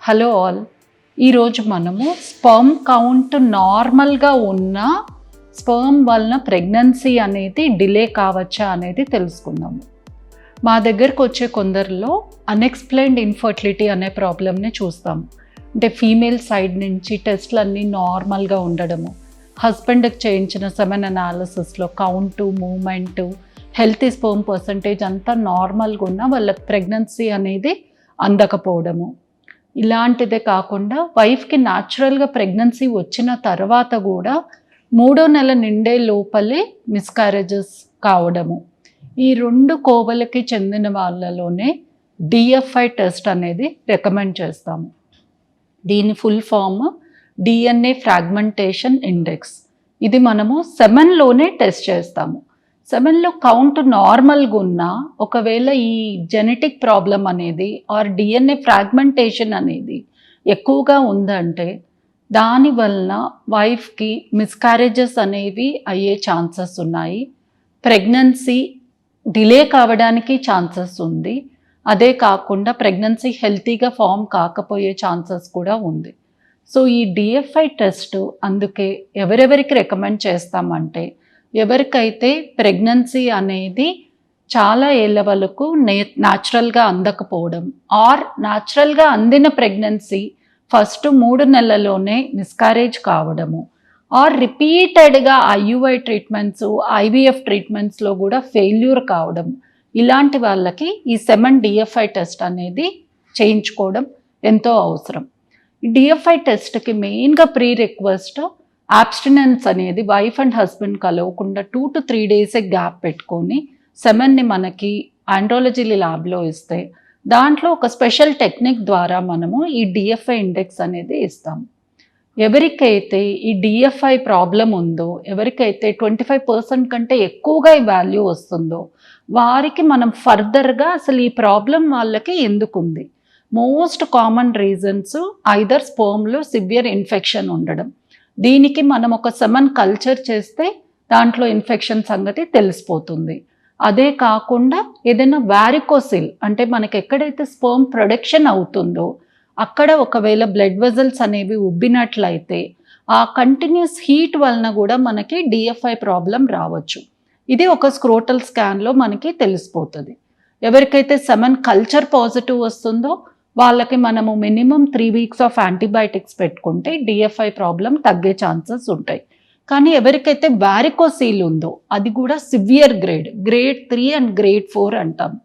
Hello all, ఈరోజు మనము sperm count నార్మల్గా ఉన్న స్పర్మ్ వలన ప్రెగ్నెన్సీ అనేది డిలే కావచ్చా అనేది తెలుసుకుందాము. మా దగ్గరకు వచ్చే కొందరిలో అన్ఎక్స్ప్లెయిన్డ్ ఇన్ఫర్టిలిటీ అనే ప్రాబ్లమ్ని చూస్తాము. అంటే ఫీమేల్ సైడ్ నుంచి టెస్ట్లు అన్నీ నార్మల్గా ఉండడము, హస్బెండ్కి చేయించిన సెమెన్ అనాలిసిస్లో count, moment, healthy sperm percentage అంతా నార్మల్గా ఉన్న వాళ్ళకి ప్రెగ్నెన్సీ అనేది అందకపోవడము. ఇలాంటిదే కాకుండా వైఫ్కి న్యాచురల్గా ప్రెగ్నెన్సీ వచ్చిన తర్వాత కూడా 3వ నెల నిండే లోపలే మిస్కారేజెస్ కావడము. ఈ 2 కోవలకి చెందిన వాళ్ళలోనే డిఎఫ్ఐ టెస్ట్ అనేది రికమెండ్ చేస్తాము. దీని full form DNA fragmentation index. ఇది మనము సెమెన్లోనే టెస్ట్ చేస్తాము. సెమెన్లో కౌంట్ నార్మల్గా ఉన్నా ఒకవేళ ఈ జెనెటిక్ ప్రాబ్లం అనేది ఆర్ DNA ఫ్రాగ్మెంటేషన్ అనేది ఎక్కువగా ఉందంటే దానివల్ల వైఫ్కి మిస్కారేజెస్ అనేవి అయ్యే ఛాన్సెస్ ఉన్నాయి. ప్రెగ్నెన్సీ డిలే కావడానికి ఛాన్సెస్ ఉంది. అదే కాకుండా ప్రెగ్నెన్సీ హెల్తీగా ఫామ్ కాకపోయే ఛాన్సెస్ కూడా ఉంది. సో ఈ డిఎఫ్ఐ టెస్ట్ అందుకే ఎవరెవరికి రికమెండ్ చేస్తామంటే ఎవరికైతే ప్రెగ్నెన్సీ అనేది చాలా ఏళ్ళ వరకు న్యాచురల్గా అందకపోవడం ఆర్ న్యాచురల్గా అందిన ప్రెగ్నెన్సీ ఫస్ట్ 3 నెలల్లోనే మిస్కారేజ్ కావడము ఆర్ రిపీటెడ్గా IUI ట్రీట్మెంట్స్, IVF ట్రీట్మెంట్స్లో కూడా ఫెయిల్యూర్ కావడం, ఇలాంటి వాళ్ళకి ఈ సెమెన్ డిఎఫ్ఐ టెస్ట్ అనేది చేయించుకోవడం ఎంతో అవసరం. ఈ డిఎఫ్ఐ టెస్ట్కి మెయిన్గా ప్రీ రిక్వెస్ట్ అబ్స్టినెన్స్ అనేది వైఫ్ అండ్ హస్బెండ్ కలవకుండా 2 to 3 days గ్యాప్ పెట్టుకొని సెమెన్ని మనకి ఆండ్రాలజీ ల్యాబ్లో ఇస్తే దాంట్లో ఒక స్పెషల్ టెక్నిక్ ద్వారా మనము ఈ డిఎఫ్ఐ ఇండెక్స్ అనేది ఇస్తాము. ఎవరికైతే ఈ డిఎఫ్ఐ ప్రాబ్లం ఉందో, ఎవరికైతే 25% కంటే ఎక్కువగా ఈ వాల్యూ వస్తుందో వారికి మనం ఫర్దర్గా అసలు ఈ ప్రాబ్లం వాళ్ళకి ఎందుకు ఉంది, మోస్ట్ కామన్ రీజన్స్ ఐదర్ స్పర్మ్లో సివియర్ ఇన్ఫెక్షన్ ఉండడం. దీనికి మనం ఒక సెమెన్ కల్చర్ చేస్తే దాంట్లో ఇన్ఫెక్షన్ సంగతి తెలిసిపోతుంది. అదే కాకుండా ఏదైనా వారికోసిల్ అంటే మనకి ఎక్కడైతే స్పర్మ్ ప్రొడక్షన్ అవుతుందో అక్కడ ఒకవేళ బ్లడ్ వెజల్స్ అనేవి ఉబ్బినట్లయితే ఆ కంటిన్యూస్ హీట్ వలన కూడా మనకి డిఎఫ్ఐ ప్రాబ్లం రావచ్చు. ఇది ఒక స్క్రోటల్ స్కాన్లో మనకి తెలిసిపోతుంది. ఎవరికైతే సెమెన్ కల్చర్ పాజిటివ్ వస్తుందో వాళ్ళకి మనము మినిమం 3 weeks ఆఫ్ యాంటీబయాటిక్స్ పెట్టుకుంటే డిఎఫ్ఐ ప్రాబ్లం తగ్గే ఛాన్సెస్ ఉంటాయి. కానీ ఎవరికైతే వారికోసీల్ ఉందో అది కూడా సివియర్ గ్రేడ్ 3 అండ్ గ్రేడ్ 4 అంటాం.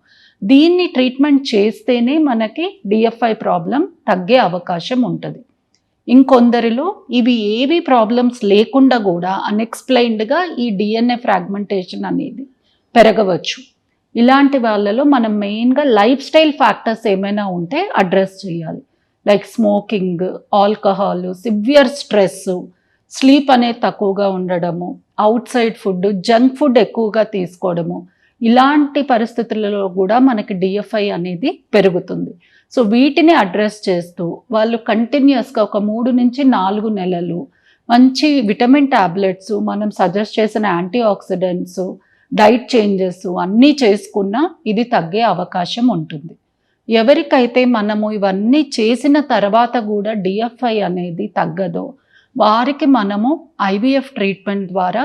దీన్ని ట్రీట్మెంట్ చేస్తేనే మనకి డిఎఫ్ఐ ప్రాబ్లం తగ్గే అవకాశం ఉంటుంది. ఇంకొందరిలో ఇవి ఏవి ప్రాబ్లమ్స్ లేకుండా కూడా అన్ఎక్స్ప్లెయిన్డ్గా ఈ DNA ఫ్రాగ్మెంటేషన్ అనేది పెరగవచ్చు. ఇలాంటి వాళ్ళలో మనం మెయిన్గా లైఫ్ స్టైల్ ఫ్యాక్టర్స్ ఏమైనా ఉంటే అడ్రస్ చేయాలి. Like smoking, alcohol, severe stress, sleep అనేది తక్కువగా ఉండడము, out side food, junk food ఎక్కువగా తీసుకోవడము, ఇలాంటి పరిస్థితులలో కూడా మనకి డిఎఫ్ఐ అనేది పెరుగుతుంది. సో వీటిని అడ్రస్ చేస్తూ వాళ్ళు కంటిన్యూస్గా ఒక 3 నుంచి 4 నెలలు మంచి విటమిన్ టాబ్లెట్స్, మనం సజెస్ట్ చేసిన యాంటీ ఆక్సిడెంట్స్, డైట్ చేంజెస్ అన్నీ చేసుకున్నా ఇది తగ్గే అవకాశం ఉంటుంది. ఎవరికైతే మనము ఇవన్నీ చేసిన తర్వాత కూడా డిఎఫ్ఐ అనేది తగ్గదో వారికి మనము IVF ట్రీట్మెంట్ ద్వారా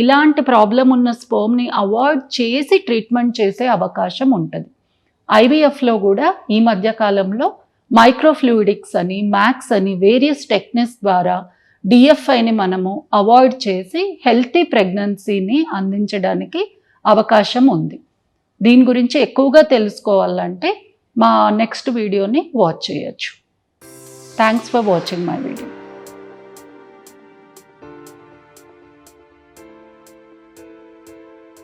ఇలాంటి ప్రాబ్లం ఉన్న స్పర్మ్ని అవాయిడ్ చేసి ట్రీట్మెంట్ చేసే అవకాశం ఉంటుంది. IVFలో కూడా ఈ మధ్యకాలంలో మైక్రోఫ్లూయిడిక్స్ అని, మ్యాక్స్ అని వేరియస్ టెక్నిక్స్ ద్వారా డిఎఫ్ఐని మనము అవాయిడ్ చేసి హెల్తీ ప్రెగ్నెన్సీని అందించడానికి అవకాశం ఉంది. దీని గురించి ఎక్కువగా తెలుసుకోవాలంటే మా నెక్స్ట్ వీడియోని వాచ్ చేయొచ్చు. Thanks for watching my video.